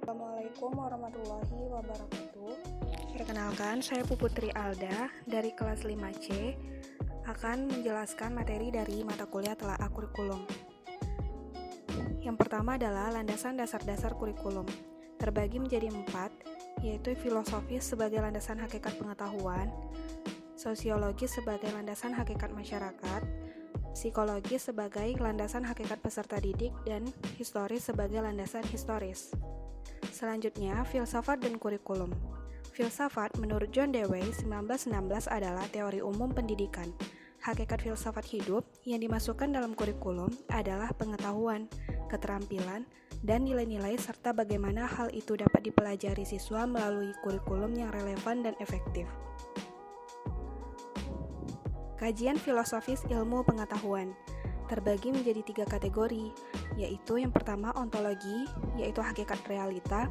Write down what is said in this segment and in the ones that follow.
Assalamualaikum warahmatullahi wabarakatuh. Perkenalkan, saya Puputri Alda dari kelas 5C akan menjelaskan materi dari mata kuliah Telaah Kurikulum. Yang pertama adalah landasan dasar-dasar kurikulum. Terbagi menjadi 4, yaitu filosofis sebagai landasan hakikat pengetahuan, sosiologis sebagai landasan hakikat masyarakat, psikologis sebagai landasan hakikat peserta didik, dan historis sebagai landasan historis. Selanjutnya, filsafat dan kurikulum. Filsafat menurut John Dewey 1916 adalah teori umum pendidikan. Hakikat filsafat hidup yang dimasukkan dalam kurikulum adalah pengetahuan, keterampilan, dan nilai-nilai serta bagaimana hal itu dapat dipelajari siswa melalui kurikulum yang relevan dan efektif. Kajian filosofis ilmu pengetahuan terbagi menjadi 3 kategori, yaitu yang pertama ontologi, yaitu hakikat realita,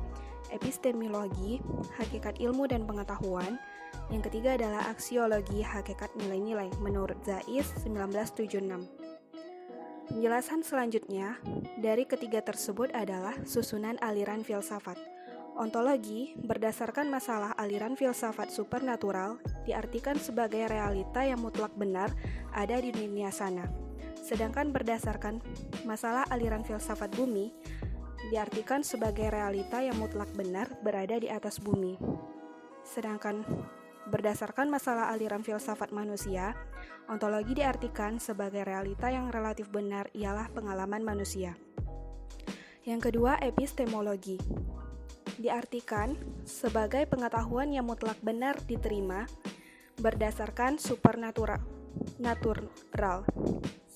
epistemologi, hakikat ilmu dan pengetahuan, yang ketiga adalah aksiologi, hakikat nilai-nilai, menurut Zais 1976. Penjelasan selanjutnya dari ketiga tersebut adalah susunan aliran filsafat. Ontologi berdasarkan masalah aliran filsafat supernatural diartikan sebagai realita yang mutlak benar ada di dunia sana. Sedangkan berdasarkan masalah aliran filsafat bumi diartikan sebagai realita yang mutlak benar berada di atas bumi. Sedangkan berdasarkan masalah aliran filsafat manusia, ontologi diartikan sebagai realita yang relatif benar ialah pengalaman manusia. Yang kedua, epistemologi diartikan sebagai pengetahuan yang mutlak benar diterima berdasarkan supernatural.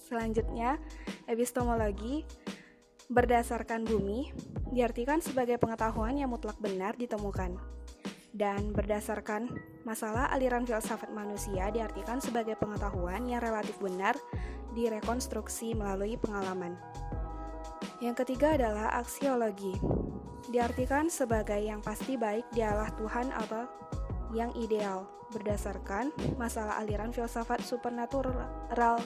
Selanjutnya, epistemologi berdasarkan bumi diartikan sebagai pengetahuan yang mutlak benar ditemukan. Dan berdasarkan masalah aliran filsafat manusia diartikan sebagai pengetahuan yang relatif benar direkonstruksi melalui pengalaman. Yang ketiga adalah aksiologi. Diartikan sebagai yang pasti baik dialah Tuhan atau yang ideal berdasarkan masalah aliran filsafat supernatural.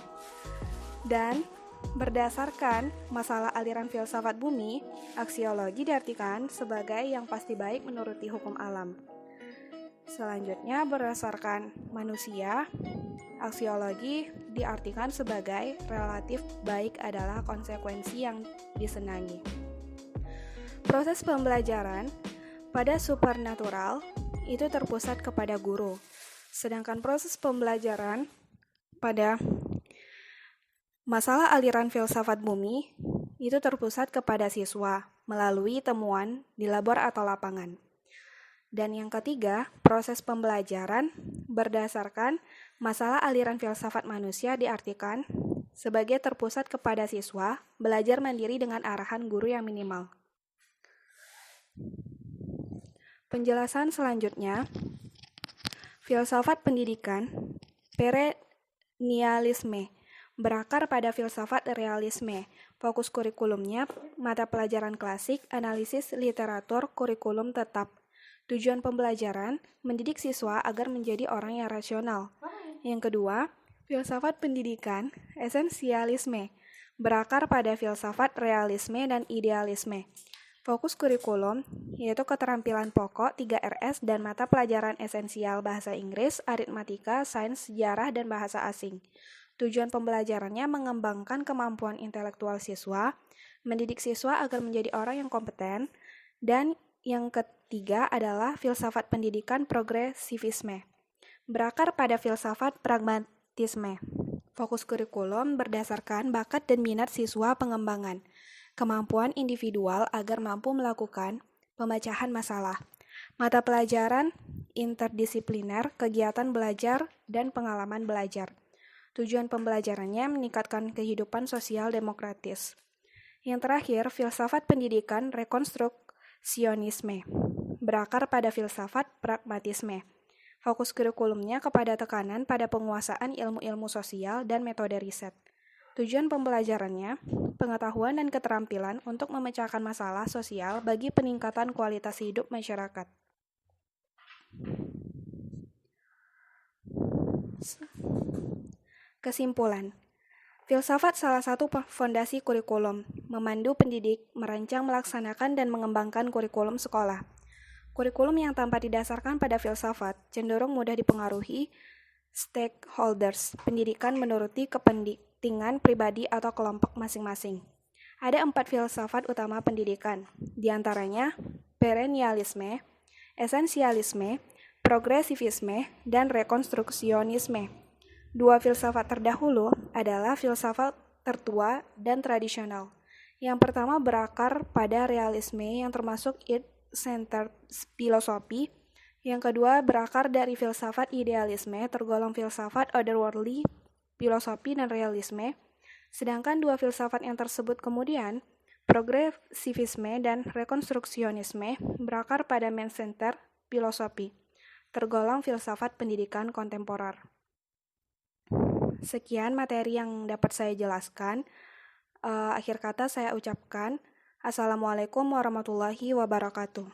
Dan berdasarkan masalah aliran filsafat bumi, aksiologi diartikan sebagai yang pasti baik menuruti hukum alam. Selanjutnya, berdasarkan manusia, aksiologi diartikan sebagai relatif baik adalah konsekuensi yang disenangi. Proses pembelajaran pada supernatural itu terpusat kepada guru, sedangkan proses pembelajaran pada masalah aliran filsafat bumi itu terpusat kepada siswa melalui temuan di labor atau lapangan. Dan yang ketiga, proses pembelajaran berdasarkan masalah aliran filsafat manusia diartikan sebagai terpusat kepada siswa belajar mandiri dengan arahan guru yang minimal. Penjelasan selanjutnya, filsafat pendidikan perennialisme berakar pada filsafat realisme. Fokus kurikulumnya mata pelajaran klasik, analisis literatur, kurikulum tetap. Tujuan pembelajaran mendidik siswa agar menjadi orang yang rasional. Yang kedua, filsafat pendidikan esensialisme berakar pada filsafat realisme dan idealisme. Fokus kurikulum yaitu keterampilan pokok 3RS dan mata pelajaran esensial bahasa Inggris, aritmatika, sains, sejarah, dan bahasa asing. Tujuan pembelajarannya mengembangkan kemampuan intelektual siswa, mendidik siswa agar menjadi orang yang kompeten, dan yang ketiga adalah filsafat pendidikan progresivisme, berakar pada filsafat pragmatisme. Fokus kurikulum berdasarkan bakat dan minat siswa pengembangan, kemampuan individual agar mampu melakukan pemecahan masalah, mata pelajaran interdisipliner, kegiatan belajar, dan pengalaman belajar. Tujuan pembelajarannya meningkatkan kehidupan sosial demokratis. Yang terakhir, filsafat pendidikan rekonstruksionisme, berakar pada filsafat pragmatisme. Fokus kurikulumnya kepada tekanan pada penguasaan ilmu-ilmu sosial dan metode riset. Tujuan pembelajarannya, pengetahuan dan keterampilan untuk memecahkan masalah sosial bagi peningkatan kualitas hidup masyarakat. Kesimpulan, Filsafat salah satu fondasi kurikulum, memandu pendidik, merancang, melaksanakan, dan mengembangkan kurikulum sekolah. Kurikulum yang tanpa didasarkan pada filsafat cenderung mudah dipengaruhi stakeholders pendidikan menuruti kepentingan pribadi atau kelompok masing-masing. Ada 4 filsafat utama pendidikan, diantaranya perennialisme, esensialisme, progresivisme, dan rekonstruksionisme. 2 filsafat terdahulu adalah filsafat tertua dan tradisional. Yang pertama berakar pada realisme yang termasuk id-centered filosofi. Yang kedua berakar dari filsafat idealisme tergolong filsafat otherworldly, filosofi dan realisme. Sedangkan 2 filsafat yang tersebut kemudian, progresivisme dan rekonstruksionisme, berakar pada man-centered filosofi, tergolong filsafat pendidikan kontemporer. Sekian materi yang dapat saya jelaskan. Akhir kata saya ucapkan, Assalamualaikum warahmatullahi wabarakatuh.